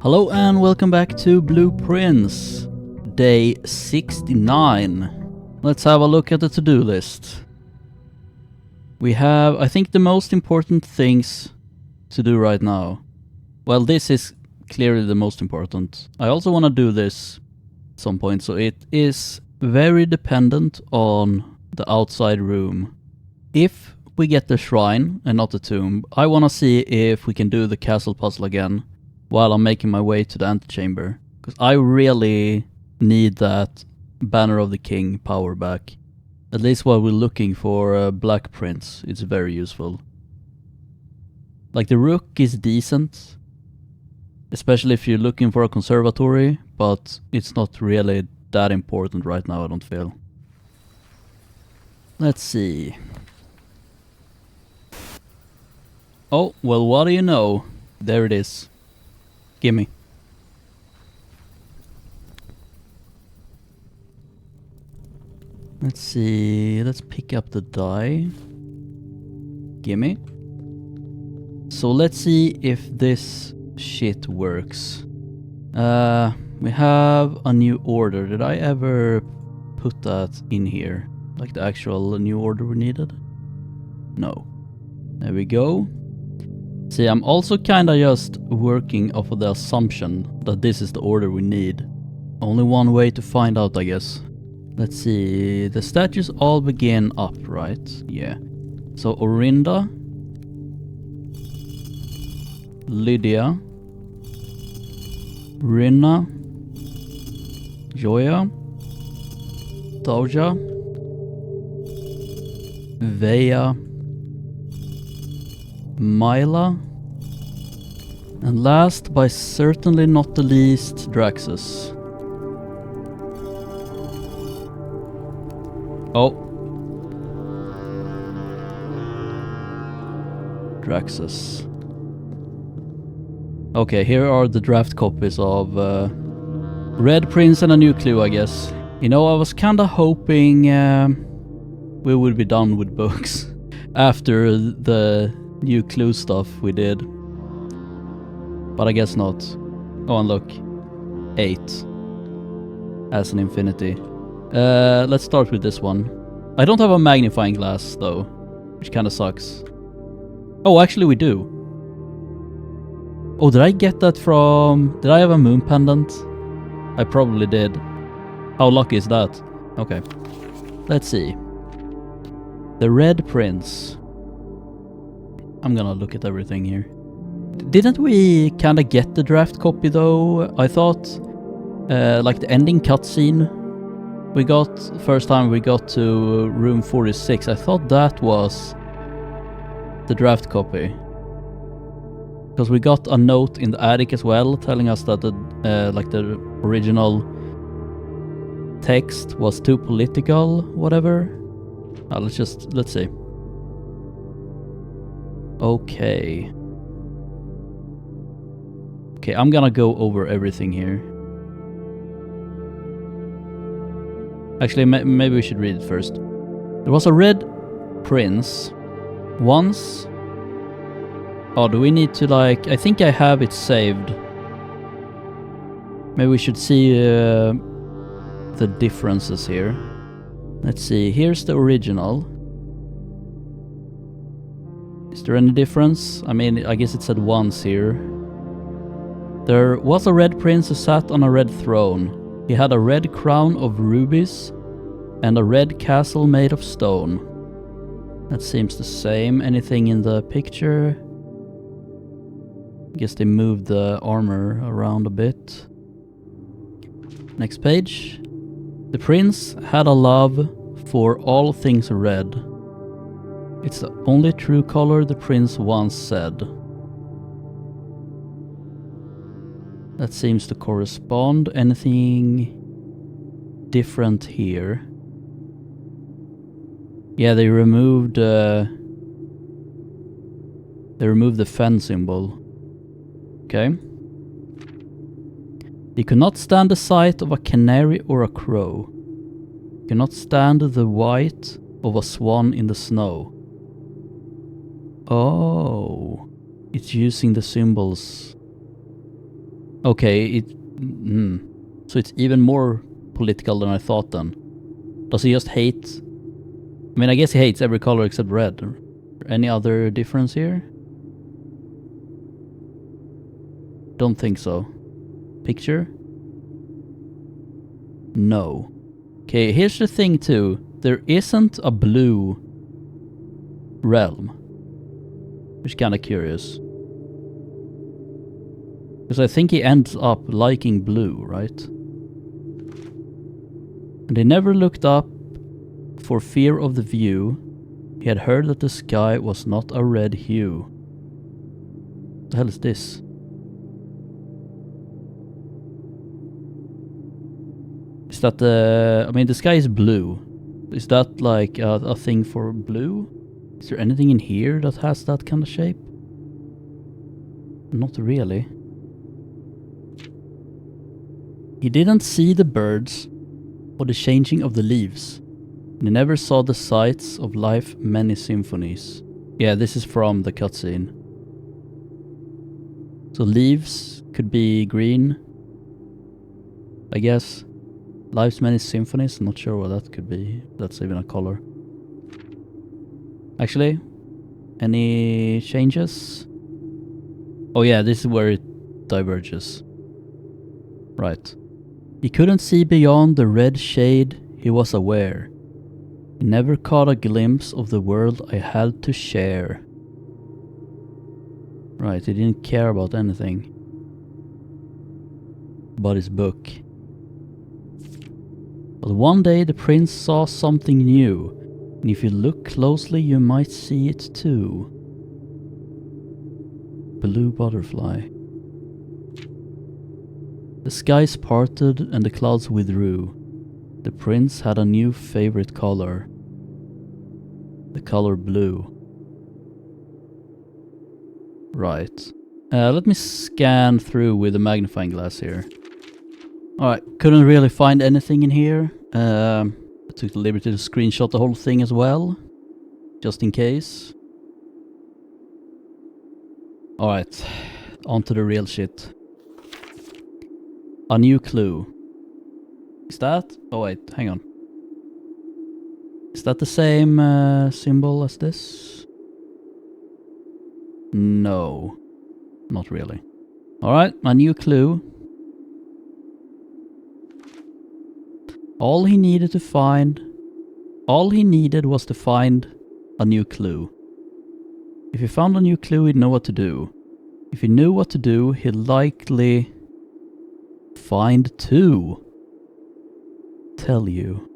Hello and welcome back to Blueprints, day 69. Let's have a look at the to-do list. We have, I think, the most important things to do right now. Well, this is clearly the most important. I also want to do this at some point, so it is very dependent on the outside room. If we get the shrine and not the tomb, I want to see if we can do the castle puzzle again while I'm making my way to the antechamber. Because I really need that Banner of the King power back. At least while we're looking for black prints, it's very useful. Like, the rook is decent, especially if you're looking for a conservatory, but it's not really that important right now, I don't feel. Let's see. Oh, well, what do you know? There it is. Gimme. Let's see, let's pick up the die. Gimme. So let's see if this shit works. We have a new order. Did I ever put that in here? Like the actual new order we needed? No. There we go. See, I'm also kinda just working off of the assumption that this is the order we need. Only one way to find out, I guess. Let's see, the statues all begin up, right? Yeah. So Orinda, Lydia, Rinna, Joya, Doja, Veya, Myla, and last, but certainly not the least, Draxus. Oh. Draxus. Okay, here are the draft copies of Red Prince and a new clue, I guess. You know, I was kinda hoping we would be done with books after the new clue stuff we did. But I guess not. Oh, and look. 8. As an infinity. Let's start with this one. I don't have a magnifying glass, though, which kinda sucks. Oh, actually we do. Oh, did I get that from... Did I have a moon pendant? I probably did. How lucky is that? Okay. Let's see. The Red Prince. I'm gonna look at everything here. Didn't we kinda get the draft copy though? I thought, like the ending cutscene we got, first time we got to room 46, I thought that was the draft copy. Because we got a note in the attic as well, telling us that the, like the original text was too political, whatever. Let's see. Okay. Okay, I'm gonna go over everything here. Actually, maybe we should read it first. There was a red prince once. Oh, do we need to, like... I think I have it saved. Maybe we should see the differences here. Let's see, here's the original. Is there any difference? I mean, I guess it said once here. There was a red prince who sat on a red throne. He had a red crown of rubies and a red castle made of stone. That seems the same. Anything in the picture? I guess they moved the armor around a bit. Next page. The prince had a love for all things red. It's the only true color, the prince once said. That seems to correspond. Anything different here? Yeah, they removed the fen symbol. Okay. They could not stand the sight of a canary or a crow. Could not stand the white of a swan in the snow. Oh, it's using the symbols Okay, so it's even more political than I thought then. Does he just hate... I mean, I guess he hates every color except red. Any other difference here? Don't think so. Picture? No. Okay, here's the thing too. There isn't a blue realm. Which is kinda curious. Because I think he ends up liking blue, right? And he never looked up for fear of the view. He had heard that the sky was not a red hue. What the hell is this? Is that the... I mean, the sky is blue. Is that like a thing for blue? Is there anything in here that has that kind of shape? Not really. He didn't see the birds or the changing of the leaves. And he never saw the sights of life many symphonies. Yeah, this is from the cutscene. So leaves could be green, I guess. Life's many symphonies, not sure what that could be. That's even a color. Actually, any changes? Oh yeah, this is where it diverges. Right. He couldn't see beyond the red shade, he was aware. He never caught a glimpse of the world I had to share. Right, he didn't care about anything but his book. But one day the prince saw something new, and if you look closely you might see it too. Blue butterfly. The skies parted and the clouds withdrew. The prince had a new favorite color. The color blue. Right. Let me scan through with a magnifying glass here. Alright, couldn't really find anything in here. I took the liberty to screenshot the whole thing as well. Just in case. Alright, on to the real shit. A new clue. Is that? Oh wait, hang on. Is that the same symbol as this? No, not really. Alright, a new clue. All he needed was to find a new clue. If he found a new clue, he'd know what to do. If he knew what to do, he'd likely find two. Tell you.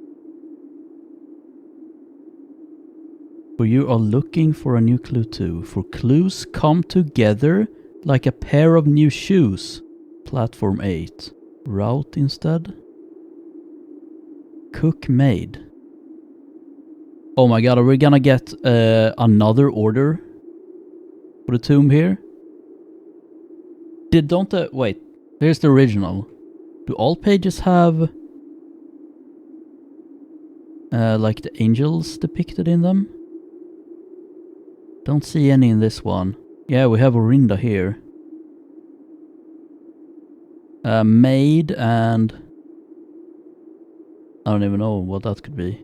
For you are looking for a new clue too. For clues come together like a pair of new shoes. Platform 8. Route instead. Cook made. Oh my god, are we gonna get another order for the tomb here? Wait, here's the original. Do all pages have like the angels depicted in them? Don't see any in this one. Yeah, we have Orinda here. Maid and... I don't even know what that could be.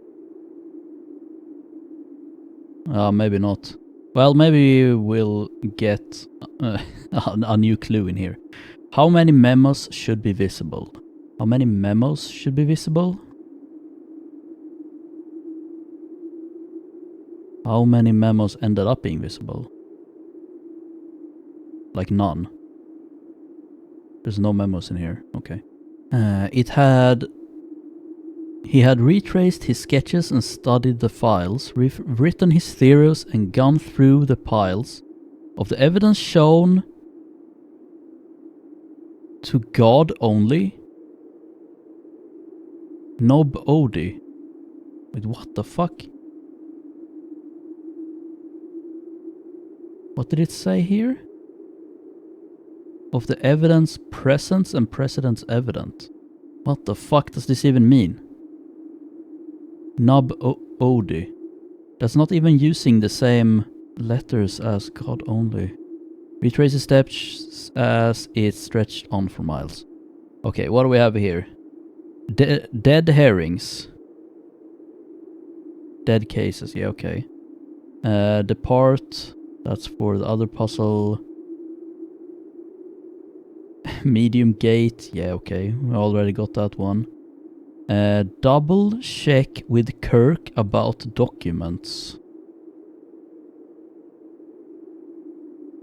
Maybe not. Well, maybe we'll get a new clue in here. How many memos should be visible? How many memos should be visible? How many memos ended up being visible? Like none. There's no memos in here. Okay. He had retraced his sketches and studied the files, written his theories and gone through the piles of the evidence shown to God only. Nob Odi. Wait, what the fuck? What did it say here? Of the evidence presence and precedence evident. What the fuck does this even mean? Nob Odi. That's not even using the same letters as God only. Retrace the steps as it stretched on for miles. Okay, what do we have here? Dead herrings. Dead cases, yeah, okay. Depart, that's for the other puzzle. Medium gate, yeah, okay. We already got that one. Double check with Kirk about documents.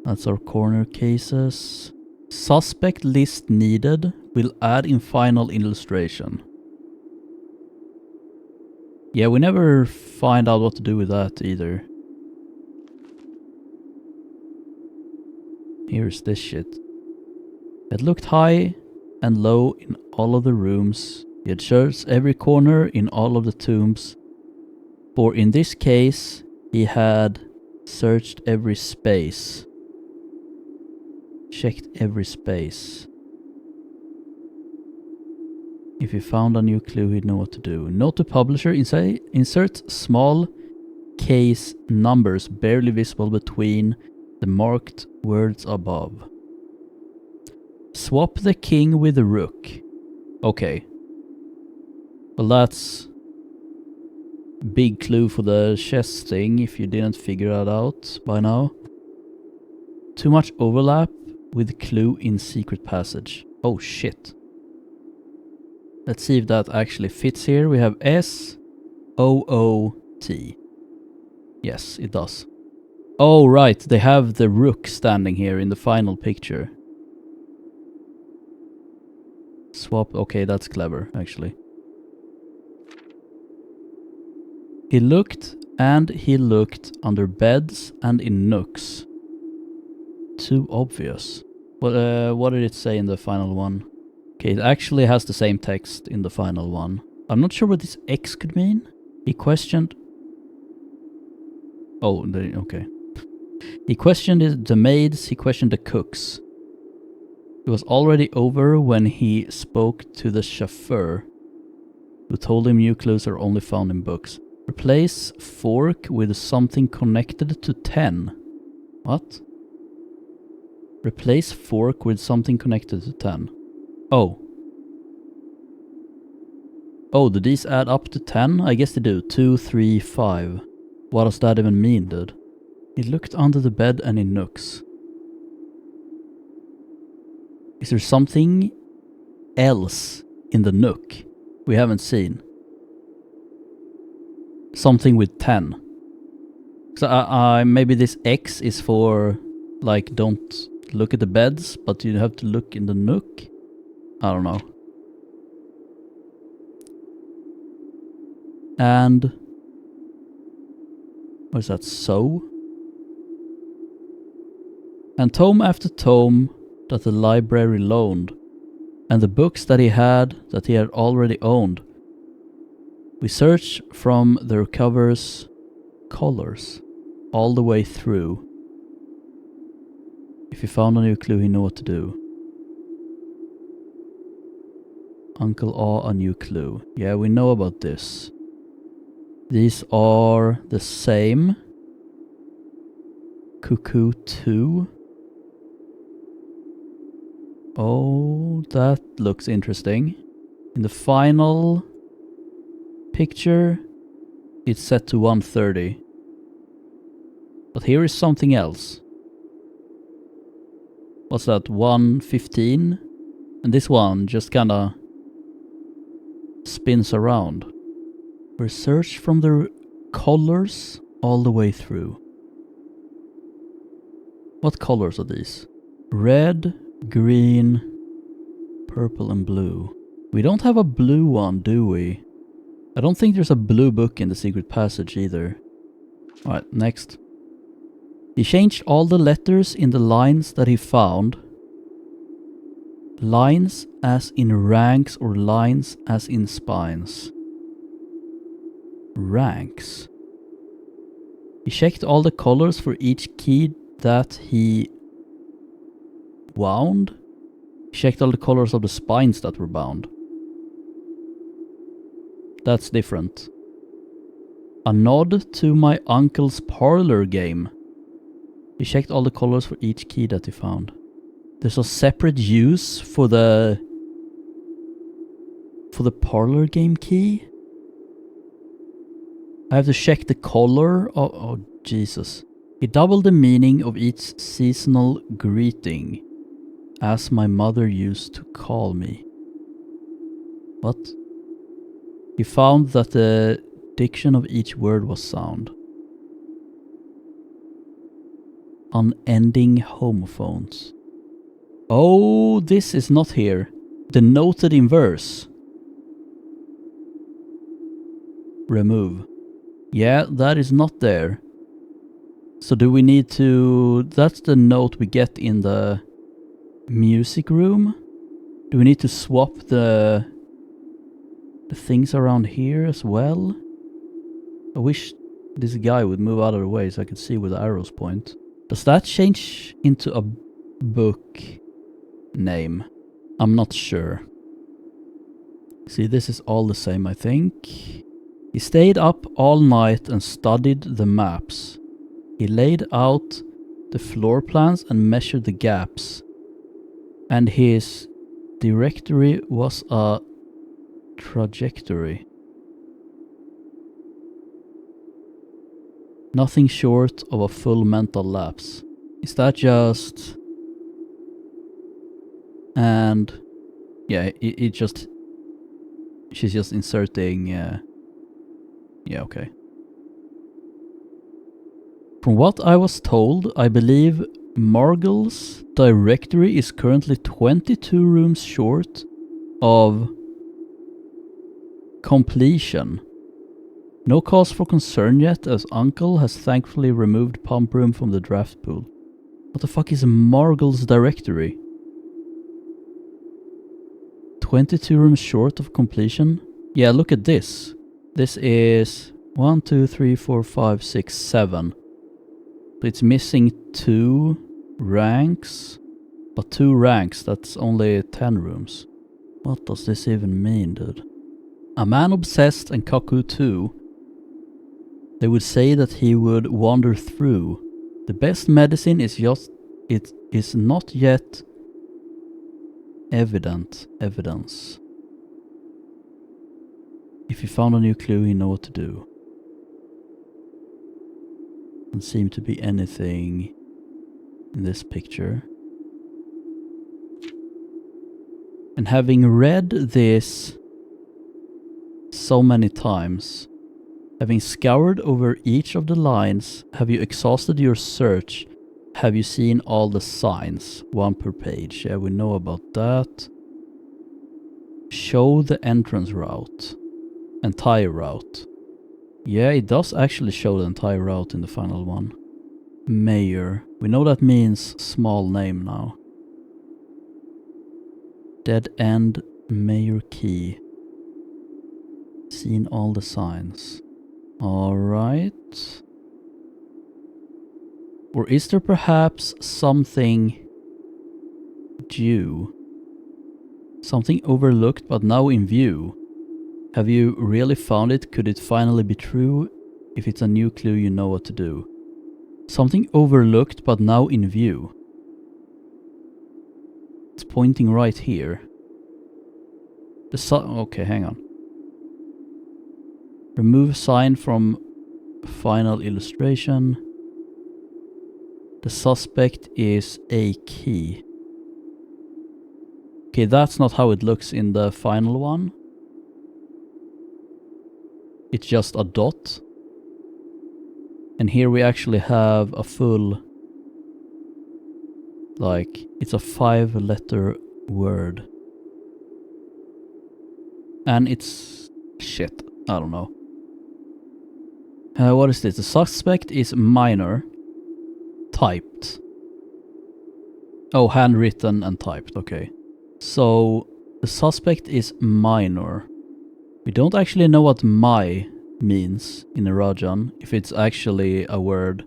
That's our corner cases. Suspect list needed. Will add in final illustration. Yeah, we never find out what to do with that either. Here's this shit. It looked high and low in all of the rooms. He had searched every corner in all of the tombs. For in this case, he had searched every space. Checked every space. If he found a new clue, he'd know what to do. Note to publisher, insert small case numbers barely visible between the marked words above. Swap the king with the rook. Okay. Well, that's big clue for the chess thing if you didn't figure that out by now. Too much overlap with clue in secret passage. Oh shit. Let's see if that actually fits here. We have S-O-O-T. Yes, it does. Oh right, they have the rook standing here in the final picture. Swap, okay, that's clever, actually. He looked and he looked under beds and in nooks. Too obvious. What did it say in the final one? Okay, it actually has the same text in the final one. I'm not sure what this X could mean. He questioned... Oh, okay. He questioned the maids, he questioned the cooks. It was already over when he spoke to the chauffeur, who told him new clues are only found in books. Replace fork with something connected to 10. What? Replace fork with something connected to 10. Oh. Oh, do these add up to 10? I guess they do. 2, 3, 5. What does that even mean, dude? He looked under the bed and in nooks. Is there something else in the nook we haven't seen? Something with 10. So maybe this X is for, like, don't look at the beds, but you have to look in the nook? I don't know. And... what is that? So? And tome after tome that the library loaned, and the books that he had already owned. We searched from their covers, colors, all the way through. If he found a new clue, he knew what to do. Uncle A, a new clue. Yeah, we know about this. These are the same. Cuckoo 2. Oh, that looks interesting. In the final picture, it's set to 130. But here is something else. What's that? 115? And this one just kinda spins around. Research from the colors all the way through. What colors are these? Red, green, purple and blue. We don't have a blue one, do we? I don't think there's a blue book in the secret passage either. Alright, next. He changed all the letters in the lines that he found. Lines as in ranks or lines as in spines. Ranks. He checked all the colors for each key that he wound. He checked all the colors of the spines that were bound. That's different. A nod to my uncle's parlor game. He checked all the colors for each key that he found. There's a separate use for the parlor game key. I have to check the color. Oh Jesus. He doubled the meaning of each seasonal greeting, as my mother used to call me. What? He found that the diction of each word was sound. Unending homophones. Oh, this is not here. Denoted in verse. Remove. Yeah, that is not there. So do we need to... That's the note we get in the music room. Do we need to swap the things around here as well? I wish this guy would move out of the way so I could see where the arrows point. Does that change into a book name? I'm not sure. See, this is all the same, I think. He stayed up all night and studied the maps. He laid out the floor plans and measured the gaps. And his directory was a trajectory. Nothing short of a full mental lapse. Is that just... And... Yeah, it just... She's just inserting... Yeah, okay. From what I was told, I believe Margle's directory is currently 22 rooms short of completion. No cause for concern yet, as Uncle has thankfully removed Pump Room from the draft pool. What the fuck is Margle's directory? 22 rooms short of completion? Yeah, look at this. This is 1, 2, 3, 4, 5, 6, 7. So it's missing 2 ranks. But 2 ranks, that's only 10 rooms. What does this even mean, dude? A man obsessed and cuckoo too. They would say that he would wander through. The best medicine is just... It is not yet evidence. If you found a new clue, you know what to do. Doesn't seem to be anything in this picture. And having read this so many times, having scoured over each of the lines, have you exhausted your search? Have you seen all the signs? 1 per page. Yeah, we know about that. Show the entrance route. Entire route. Yeah, it does actually show the entire route in the final one. Mayor. We know that means small name now. Dead end mayor key. Seen all the signs. Alright. Or is there perhaps something due? Something overlooked but now in view. Have you really found it? Could it finally be true? If it's a new clue, you know what to do. Something overlooked but now in view. It's pointing right here. Okay, hang on. Remove sign from final illustration. The suspect is a key. Okay, that's not how it looks in the final one. It's just a dot. And here we actually have a full... Like, it's a 5-letter word. And it's... shit, I don't know. What is this? The suspect is minor. Typed. Oh, handwritten and typed, okay. So, the suspect is minor. We don't actually know what my means in Rajan, if it's actually a word.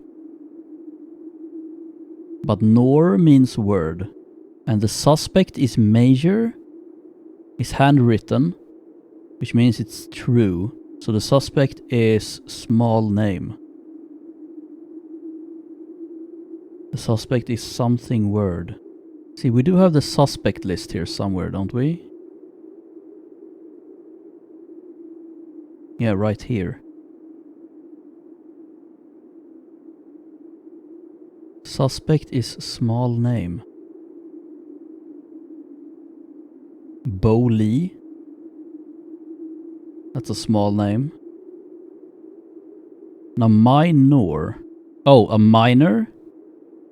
But nor means word. And the suspect is major, is handwritten, which means it's true. So the suspect is small name. The suspect is something word. See, we do have the suspect list here somewhere, don't we? Yeah, right here. Suspect is small name. Bo Lee. That's a small name. Now minor. Oh, a minor?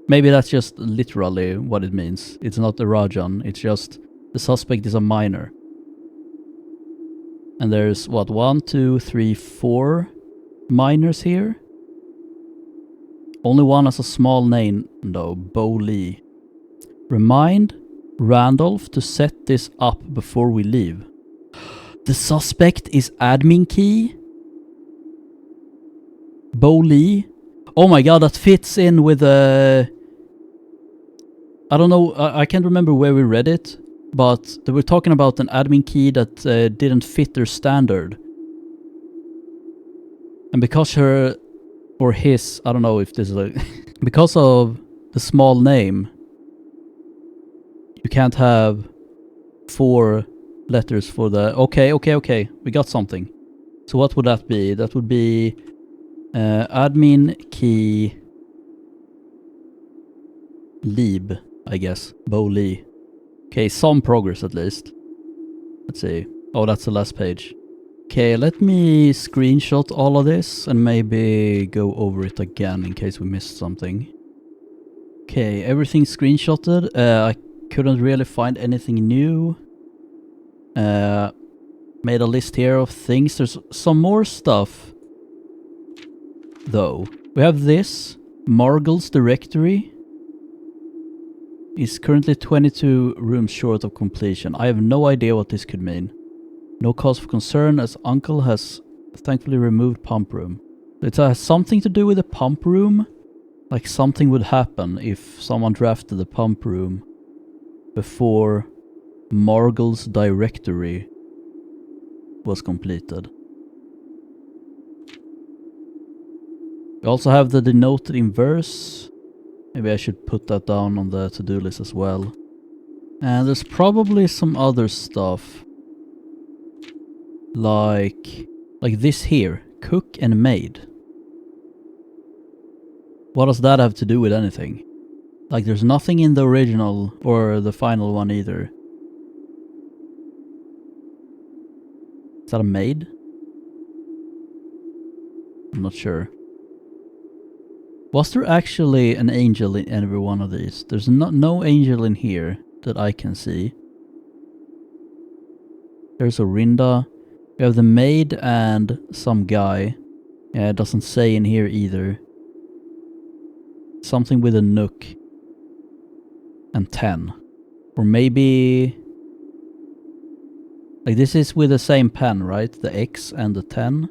Maybe that's just literally what it means. It's not a Rajan, it's just the suspect is a minor. And there's what, 1, 2, 3, 4 minors here? Only one has a small name though, Bo Lee. Remind Randolph to set this up before we leave. The suspect is admin key? Bo Lee? Oh my god, that fits in with I don't know, I can't remember where we read it, but they were talking about an admin key that didn't fit their standard. And because her, or his, I don't know if this is a... because of the small name, you can't have 4 letters for the... Okay, we got something. So what would that be? That would be admin key Lieb, I guess. Bo Lee. Okay, some progress at least. Let's see. Oh, that's the last page. Okay, let me screenshot all of this and maybe go over it again in case we missed something. Okay, everything's screenshotted. I couldn't really find anything new. Made a list here of things. There's some more stuff, though. We have this. Margle's directory is currently 22 rooms short of completion. I have no idea what this could mean. No cause for concern as Uncle has thankfully removed pump room. It has something to do with the pump room. Like something would happen if someone drafted the pump room before Margle's directory was completed. We also have the denoted in verse. Maybe I should put that down on the to-do list as well. And there's probably some other stuff. Like this here. Cook and maid. What does that have to do with anything? Like there's nothing in the original or the final one either. Is that a maid? I'm not sure. Was there actually an angel in every one of these? There's no angel in here that I can see. There's Orinda. We have the maid and some guy. Yeah, it doesn't say in here either. Something with a nook. And 10. Or maybe... like this is with the same pen, right? The X and the 10.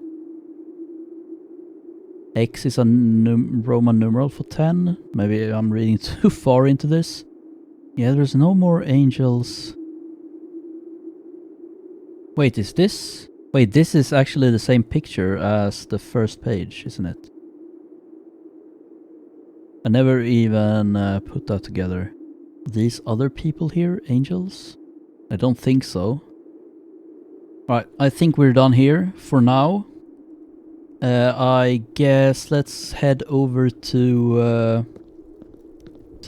X is a Roman numeral for 10. Maybe I'm reading too far into this. Yeah, there's no more angels. Wait, is this... wait, this is actually the same picture as the first page, isn't it? I never even put that together. These other people here, angels? I don't think so. Alright, I think we're done here for now. I guess let's head over to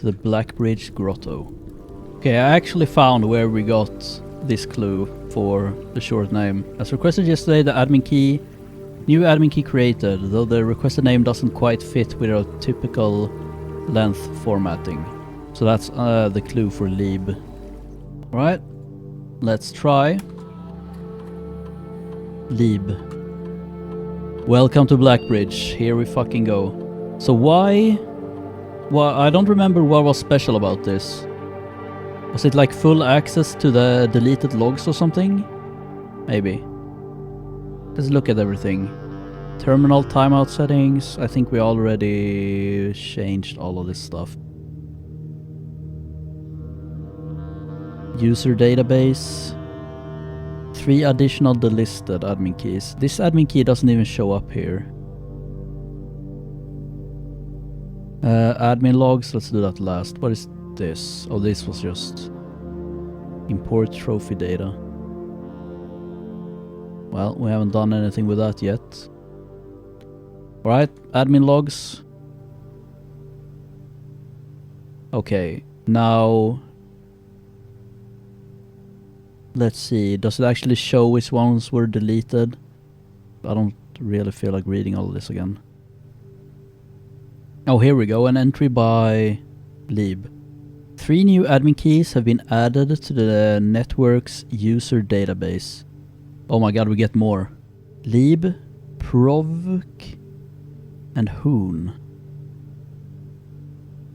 the Black Bridge Grotto. Okay, I actually found where we got this clue for the short name. As requested yesterday, the admin key, new admin key created, though the requested name doesn't quite fit with our typical length formatting. So that's the clue for Lieb. Alright, let's try. Lieb. Welcome to Blackbridge. Here we fucking go. So why... well, I don't remember what was special about this. Was it like full access to the deleted logs or something? Maybe. Let's look at everything. Terminal timeout settings. I think we already changed all of this stuff. User database. 3 additional delisted admin keys. This admin key doesn't even show up here. Admin logs, let's do that last. What is this? Oh, this was just import trophy data. Well, we haven't done anything with that yet. Alright, admin logs. Okay, now let's see, does it actually show which ones were deleted? I don't really feel like reading all of this again. Oh, here we go, an entry by Lieb. 3 new admin keys have been added to the network's user database. Oh my god, we get more. Lieb, Provk, and Hoon.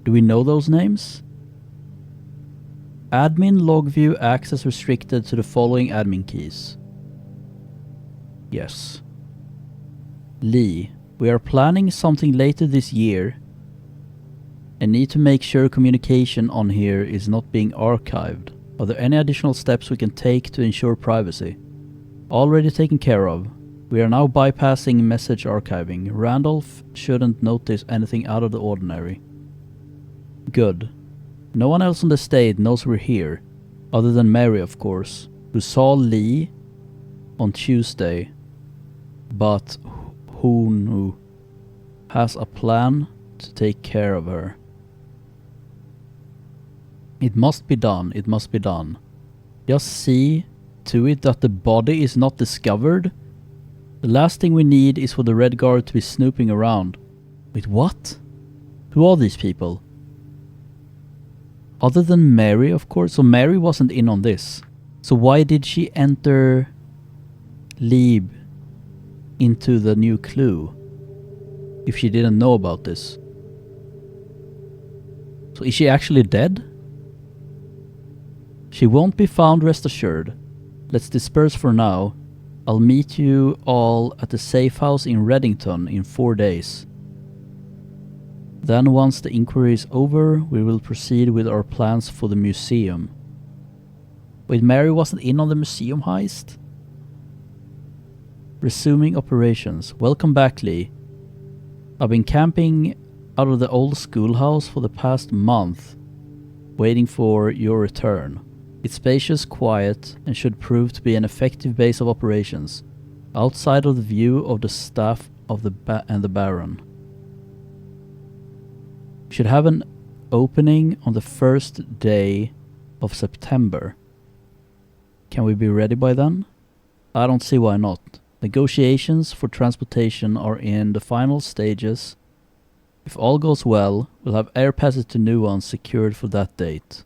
Do we know those names? Admin log view access restricted to the following admin keys. Yes. Lee, we are planning something later this year and need to make sure communication on here is not being archived. Are there any additional steps we can take to ensure privacy? Already taken care of. We are now bypassing message archiving. Randolph shouldn't notice anything out of the ordinary. Good. No one else on the estate knows we're here, other than Mary, of course, who saw Lee on Tuesday, but who has a plan to take care of her. It must be done, it must be done. Just see to it that the body is not discovered. The last thing we need is for the Red Guard to be snooping around. Wait, what? Who are these people? Other than Mary, of course. So Mary wasn't in on this. So why did she enter Lieb into the new clue if she didn't know about this? So is she actually dead? She won't be found, rest assured. Let's disperse for now. I'll meet you all at the safe house in Reddington in 4 days. Then once the inquiry is over, we will proceed with our plans for the museum. Wait, Mary wasn't in on the museum heist? Resuming operations. Welcome back, Lee. I've been camping out of the old schoolhouse for the past month, waiting for your return. It's spacious, quiet, and should prove to be an effective base of operations, outside of the view of the staff of the Baron. We should have an opening on the first day of September. Can we be ready by then? I don't see why not. Negotiations for transportation are in the final stages. If all goes well, we'll have air passes to Nuance secured for that date.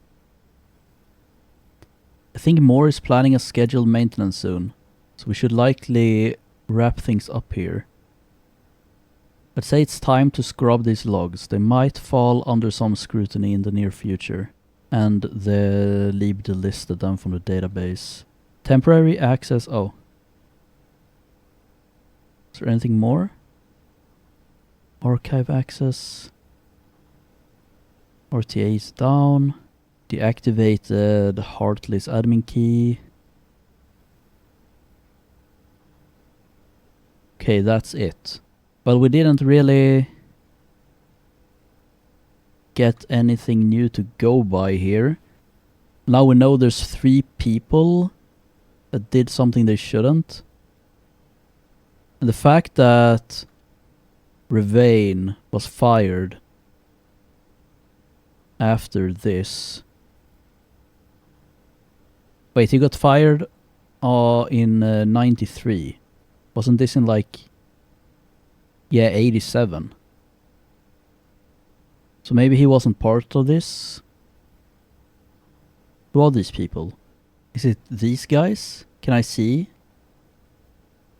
I think Moore is planning a scheduled maintenance soon, so we should likely wrap things up here. Let's say it's time to scrub these logs. They might fall under some scrutiny in the near future, and the Lieb delisted them from the database. Temporary access. Oh. Is there anything more? Archive access. RTA is down. Deactivated Heartless admin key. Okay, that's it. Well, we didn't really get anything new to go by here. Now we know there's 3 people that did something they shouldn't. And the fact that Ravain was fired after this. Wait, he got fired in 93. Wasn't this in like... Yeah, 87. So maybe he wasn't part of this? Who are these people? Is it these guys? Can I see?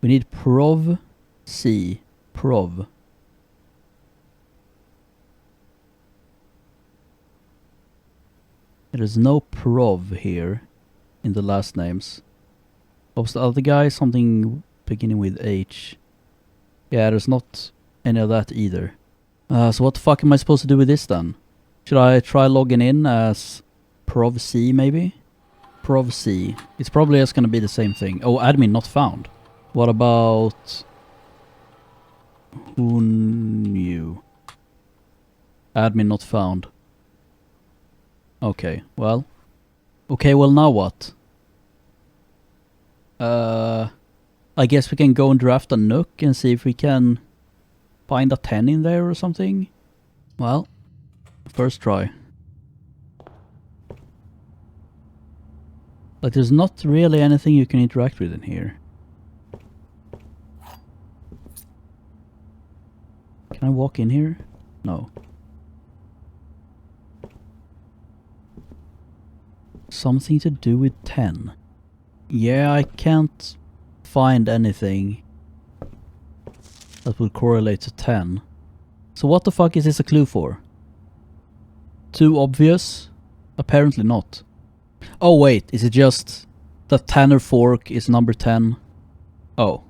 We need Prov C. Prov. There is no Prov here in the last names. What was the other guy? Something beginning with H. Yeah, there's not any of that either. So what the fuck am I supposed to do with this then? Should I try logging in as Prov C maybe? Prov C. It's probably just gonna be the same thing. Oh, admin not found. What about... Who knew? Admin not found. Okay, well. Okay, well now what? I guess we can go and draft a nook and see if we can find a 10 in there or something. Well, first try. But there's not really anything you can interact with in here. Can I walk in here? No. Something to do with 10. Yeah, I can't find anything that would correlate to 10. So what the fuck is this a clue for? Too obvious? Apparently not. Oh wait, is it just that Tanner Fork is number 10? Oh.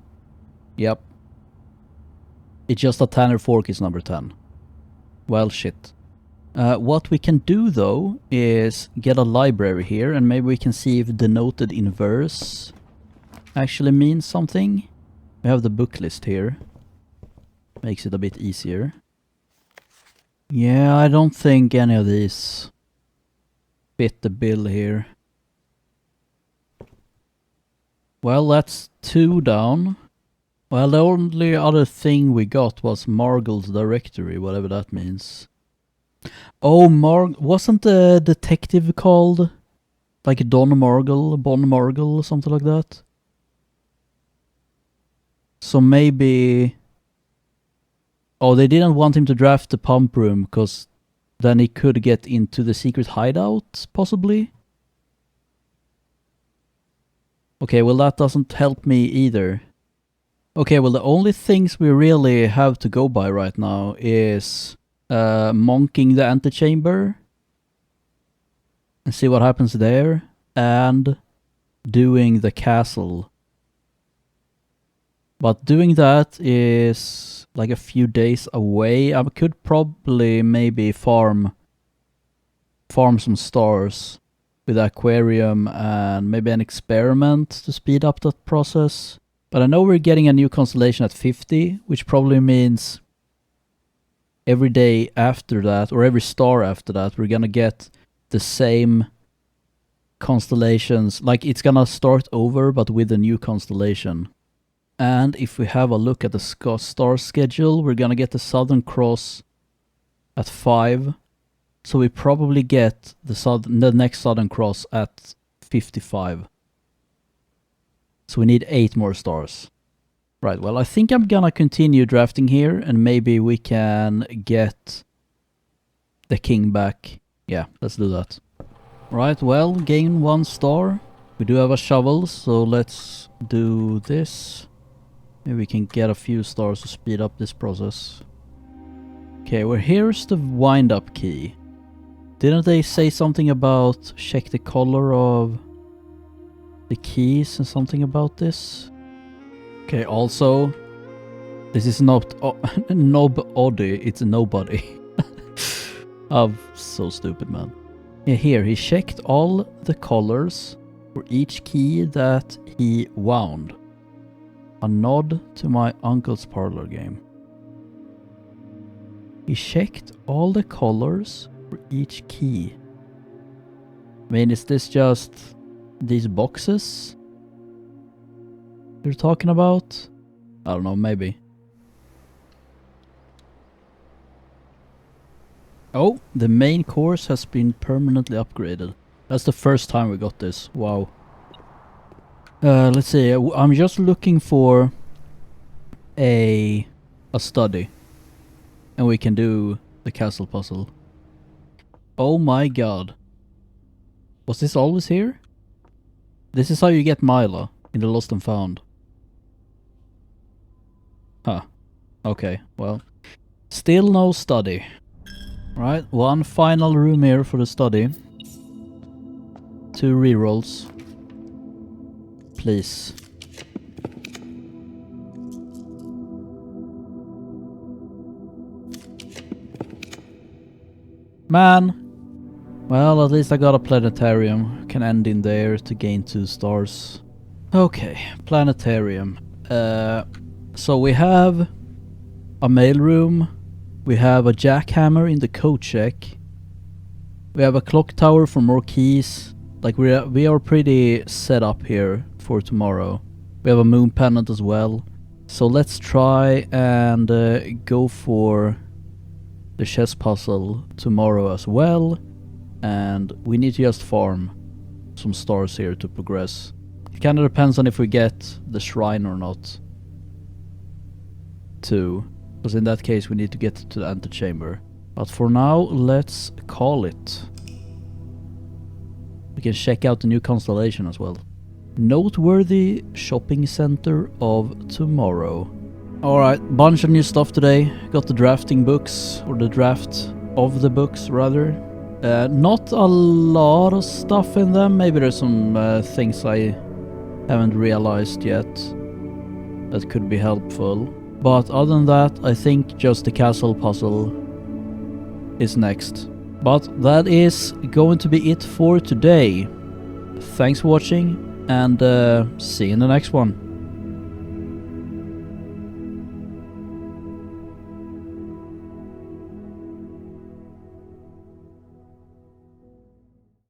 Yep. It's just that Tanner Fork is number 10. Well, shit. What we can do though is get a library here and maybe we can see if denoted in verse actually means something. We have the book list here. Makes it a bit easier. Yeah, I don't think any of these fit the bill here. Well, that's 2 down. Well, the only other thing we got was Margle's directory, whatever that means. Oh, wasn't the detective called like Don Margle, Bon Margle, something like that? So maybe... Oh, they didn't want him to draft the pump room because then he could get into the secret hideout, possibly? Okay, well that doesn't help me either. Okay, well the only things we really have to go by right now is monking the antechamber and see what happens there, and doing the castle. But doing that is like a few days away. I could probably maybe farm some stars with the aquarium and maybe an experiment to speed up that process. But I know we're getting a new constellation at 50, which probably means every day after that, or every star after that, we're gonna get the same constellations. Like it's gonna start over, but with a new constellation. And if we have a look at the star schedule, we're gonna get the Southern Cross at 5. So we probably get the next Southern Cross at 55. So we need 8 more stars. Right, well I think I'm gonna continue drafting here and maybe we can get the king back. Yeah, let's do that. Right, well, gain 1 star. We do have a shovel, so let's do this. Maybe we can get a few stars to speed up this process. Okay, well here's the wind-up key. Didn't they say something about check the color of the keys and something about this? Okay, also, this is not nobody, it's nobody. I'm so stupid, man. Yeah, here, he checked all the colors for each key that he wound. A nod to my uncle's parlor game. He checked all the colors for each key. I mean, is this just these boxes you're talking about? I don't know, maybe. Oh, the main course has been permanently upgraded. That's the first time we got this. Wow. Let's see. I'm just looking for a study. And we can do the castle puzzle. Oh my god. Was this always here? This is how you get Mila in the Lost and Found. Huh. Okay, well. Still no study. Right, 1 final room here for the study. 2 rerolls. Please. Man! Well, at least I got a planetarium. Can end in there to gain 2 stars. Okay, planetarium. So we have a mailroom We have a jackhammer in the coat check. We have a clock tower for more keys. Like we are pretty set up here for tomorrow. We have a moon pendant as well. So let's try and go for the chess puzzle tomorrow as well. And we need to just farm some stars here to progress. It kind of depends on if we get the shrine or not. Too. Because in that case we need to get to the antechamber. But for now, let's call it. We can check out the new constellation as well. Noteworthy shopping center of tomorrow. Alright, bunch of new stuff today. Got the drafting books, or the draft of the books rather. Not a lot of stuff in them. Maybe there's some things I haven't realized yet that could be helpful. But other than that, I think just the castle puzzle is next. But that is going to be it for today. Thanks for watching, and see you in the next one.